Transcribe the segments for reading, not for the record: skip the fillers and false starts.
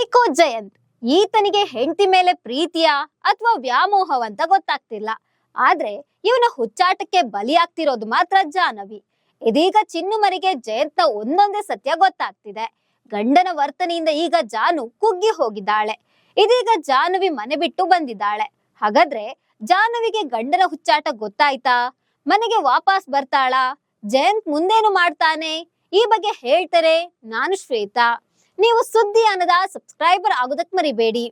Psycho Jayant ಈತನಿಗೆ ಹೆಂಡತಿ ಮೇಲೆ ಪ್ರೀತಿಯ ಅಥವಾ ವ್ಯಾಮೋಹವಂತ ಗೊತ್ತಾಗ್ತಿಲ್ಲ. ಆದ್ರೆ ಇವನ ಹುಚ್ಚಾಟಕ್ಕೆ ಬಲಿಯಾಗ್ತಿರೋದು ಮಾತ್ರ ಜಾಹ್ನವಿ. ಇದೀಗ ಚಿನ್ನುಮರಿಗೆ ಜಯಂತ್ನ ಒಂದೊಂದೇ ಸತ್ಯ ಗೊತ್ತಾಗ್ತಿದೆ. ಗಂಡನ ವರ್ತನೆಯಿಂದ ಈಗ ಜಾನು ಕುಗ್ಗಿ ಹೋಗಿದ್ದಾಳೆ. ಇದೀಗ ಜಾಹ್ನವಿ ಮನೆ ಬಿಟ್ಟು ಬಂದಿದ್ದಾಳೆ. ಹಾಗಾದ್ರೆ ಜಾಹ್ನವಿಗೆ ಗಂಡನ ಹುಚ್ಚಾಟ ಗೊತ್ತಾಯ್ತಾ? ಮನೆಗೆ ವಾಪಸ್ ಬರ್ತಾಳಾ? ಜಯಂತ್ ಮುಂದೇನು ಮಾಡ್ತಾನೆ? ಈ ಬಗ್ಗೆ ಹೇಳ್ತಾರೆ. ನಾನು ಶ್ವೇತಾ. ನೀವು ಸುದ್ದಿ ಅನ್ನದ ಸಬ್ಸ್ಕ್ರೈಬರ್ ಆಗೋದಕ್ಕೆ ಮರಿಬೇಡಿ.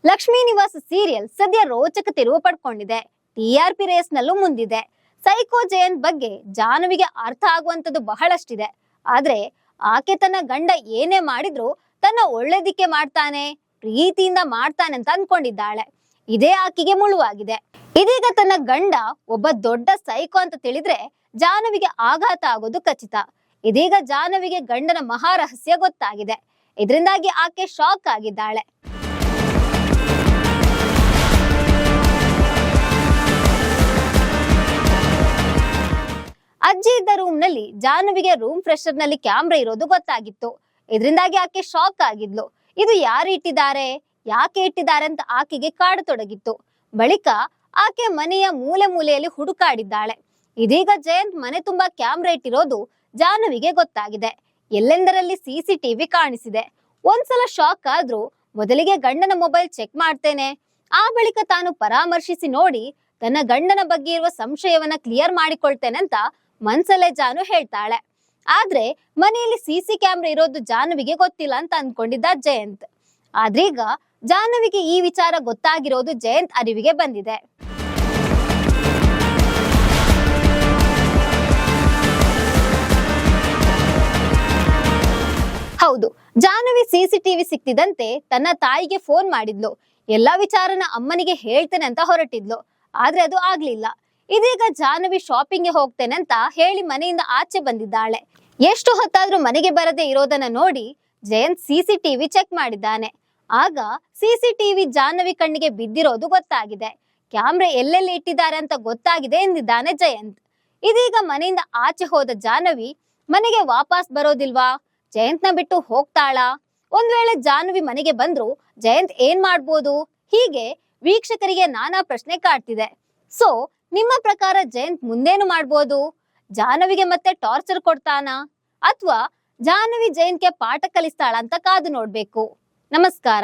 ಲಕ್ಷ್ಮೀ ನಿವಾಸ ಸೀರಿಯಲ್ ಸದ್ಯ ರೋಚಕ ತಿರುವು ಪಡ್ಕೊಂಡಿದೆ. TRP ರೇಸ್ ನಲ್ಲೂ ಮುಂದಿದೆ. ಸೈಕೋ ಜಯಂತ್ ಬಗ್ಗೆ ಜಾಹ್ನವಿಗೆ ಅರ್ಥ ಆಗುವಂತದ್ದು ಬಹಳಷ್ಟಿದೆ. ಆದ್ರೆ ಆಕೆ ತನ್ನ ಗಂಡ ಏನೇ ಮಾಡಿದ್ರು ತನ್ನ ಒಳ್ಳೇದಿಕ್ಕೆ ಮಾಡ್ತಾನೆ, ಪ್ರೀತಿಯಿಂದ ಮಾಡ್ತಾನೆ ಅಂತ ಅನ್ಕೊಂಡಿದ್ದಾಳೆ. ಇದೇ ಆಕೆಗೆ ಮುಳುವಾಗಿದೆ. ಇದೀಗ ತನ್ನ ಗಂಡ ಒಬ್ಬ ದೊಡ್ಡ ಸೈಕೋ ಅಂತ ತಿಳಿದ್ರೆ ಜಾಹ್ನವಿಗೆ ಆಘಾತ ಆಗೋದು ಖಚಿತ. ಇದೀಗ ಜಾಹ್ನವಿಗೆ ಗಂಡನ ಮಹಾರಹಸ್ಯ ಗೊತ್ತಾಗಿದೆ. ಇದರಿಂದಾಗಿ ಆಕೆ ಶಾಕ್ ಆಗಿದ್ದಾಳೆ. ಅಜ್ಜಿ ಇದ್ದ ರೂಮ್ ನಲ್ಲಿ ಜಾಹ್ನವಿಗೆ ರೂಮ್ ಫ್ರೆಶರ್ ನಲ್ಲಿ ಕ್ಯಾಮ್ರಾ ಇರೋದು ಗೊತ್ತಾಗಿತ್ತು. ಇದರಿಂದಾಗಿ ಆಕೆ ಶಾಕ್ ಆಗಿದ್ಲು. ಇದು ಯಾರು ಇಟ್ಟಿದ್ದಾರೆ, ಯಾಕೆ ಇಟ್ಟಿದ್ದಾರೆ ಅಂತ ಆಕೆಗೆ ಕಾಡತೊಡಗಿತ್ತು. ಬಳಿಕ ಆಕೆ ಮನೆಯ ಮೂಲೆ ಮೂಲೆಯಲ್ಲಿ ಹುಡುಕಾಡಿದ್ದಾಳೆ. ಇದೀಗ ಜಯಂತ್ ಮನೆ ತುಂಬಾ ಕ್ಯಾಮ್ರಾ ಇಟ್ಟಿರೋದು ಜಾಹ್ನವಿಗೆ ಗೊತ್ತಾಗಿದೆ. ಎಲ್ಲೆಂದರಲ್ಲಿ CCTV ಕಾಣಿಸಿದೆ. ಒಂದ್ಸಲ ಶಾಕ್ ಆದ್ರೂ ಮೊದಲಿಗೆ ಗಂಡನ ಮೊಬೈಲ್ ಚೆಕ್ ಮಾಡ್ತೇನೆ, ಆ ಬಳಿಕ ತಾನು ಪರಾಮರ್ಶಿಸಿ ನೋಡಿ ತನ್ನ ಗಂಡನ ಬಗ್ಗೆ ಇರುವ ಸಂಶಯವನ್ನ ಕ್ಲಿಯರ್ ಮಾಡಿಕೊಳ್ತೇನೆ ಅಂತ ಮನ್ಸಲ್ಲೇ ಜಾನು ಹೇಳ್ತಾಳೆ. ಆದ್ರೆ ಮನೆಯಲ್ಲಿ CC ಕ್ಯಾಮ್ರಾ ಇರೋದು ಜಾಹ್ನವಿಗೆ ಗೊತ್ತಿಲ್ಲ ಅಂತ ಅನ್ಕೊಂಡಿದ್ದ ಜಯಂತ್. ಆದ್ರೀಗ ಜಾಹ್ನವಿಗೆ ಈ ವಿಚಾರ ಗೊತ್ತಾಗಿರೋದು ಜಯಂತ್ ಅರಿವಿಗೆ ಬಂದಿದೆ. ಹೌದು, ಜಾಹ್ನವಿ CCTV ಸಿಕ್ತಿದಂತೆ ತನ್ನ ತಾಯಿಗೆ ಫೋನ್ ಮಾಡಿದ್ಲು. ಎಲ್ಲಾ ವಿಚಾರನ ಅಮ್ಮನಿಗೆ ಹೇಳ್ತೇನೆ ಅಂತ ಹೊರಟಿದ್ಲು. ಆದ್ರೆ ಅದು ಆಗ್ಲಿಲ್ಲ. ಇದೀಗ ಜಾಹ್ನವಿ ಶಾಪಿಂಗ್ಗೆ ಹೋಗ್ತೇನೆ ಅಂತ ಹೇಳಿ ಮನೆಯಿಂದ ಆಚೆ ಬಂದಿದ್ದಾಳೆ. ಎಷ್ಟು ಹೊತ್ತಾದ್ರೂ ಮನೆಗೆ ಬರದೆ ಇರೋದನ್ನ ನೋಡಿ ಜಯಂತ್ CCTV ಚೆಕ್ ಮಾಡಿದ್ದಾನೆ. ಆಗ CCTV ಜಾಹ್ನವಿ ಕಣ್ಣಿಗೆ ಬಿದ್ದಿರೋದು ಗೊತ್ತಾಗಿದೆ. ಕ್ಯಾಮ್ರಾ ಎಲ್ಲೆಲ್ಲಿ ಇಟ್ಟಿದ್ದಾರೆ ಅಂತ ಗೊತ್ತಾಗಿದೆ ಎಂದಿದ್ದಾನೆ ಜಯಂತ್. ಇದೀಗ ಮನೆಯಿಂದ ಆಚೆ ಹೋದ ಜಾಹ್ನವಿ ಮನೆಗೆ ವಾಪಸ್ ಬರೋದಿಲ್ವಾ? ಜಯಂತ್ನ ಬಿಟ್ಟು ಹೋಗ್ತಾಳಾ? ಒಂದ್ ವೇಳೆ ಜಾಹ್ನವಿ ಮನೆಗೆ ಬಂದ್ರು ಜಯಂತ್ ಏನ್ ಮಾಡ್ಬೋದು? ಹೀಗೆ ವೀಕ್ಷಕರಿಗೆ ನಾನಾ ಪ್ರಶ್ನೆ ಕಾಡ್ತಿದೆ. ಸೊ ನಿಮ್ಮ ಪ್ರಕಾರ ಜಯಂತ್ ಮುಂದೇನು ಮಾಡ್ಬೋದು? ಜಾಹ್ನವಿಗೆ ಮತ್ತೆ ಟಾರ್ಚರ್ ಕೊಡ್ತಾನಾ, ಅಥವಾ ಜಾಹ್ನವಿ ಜಯಂತ್ಗೆ ಪಾಠ ಕಲಿಸ್ತಾಳ ಅಂತ ಕಾದು ನೋಡ್ಬೇಕು. ನಮಸ್ಕಾರ.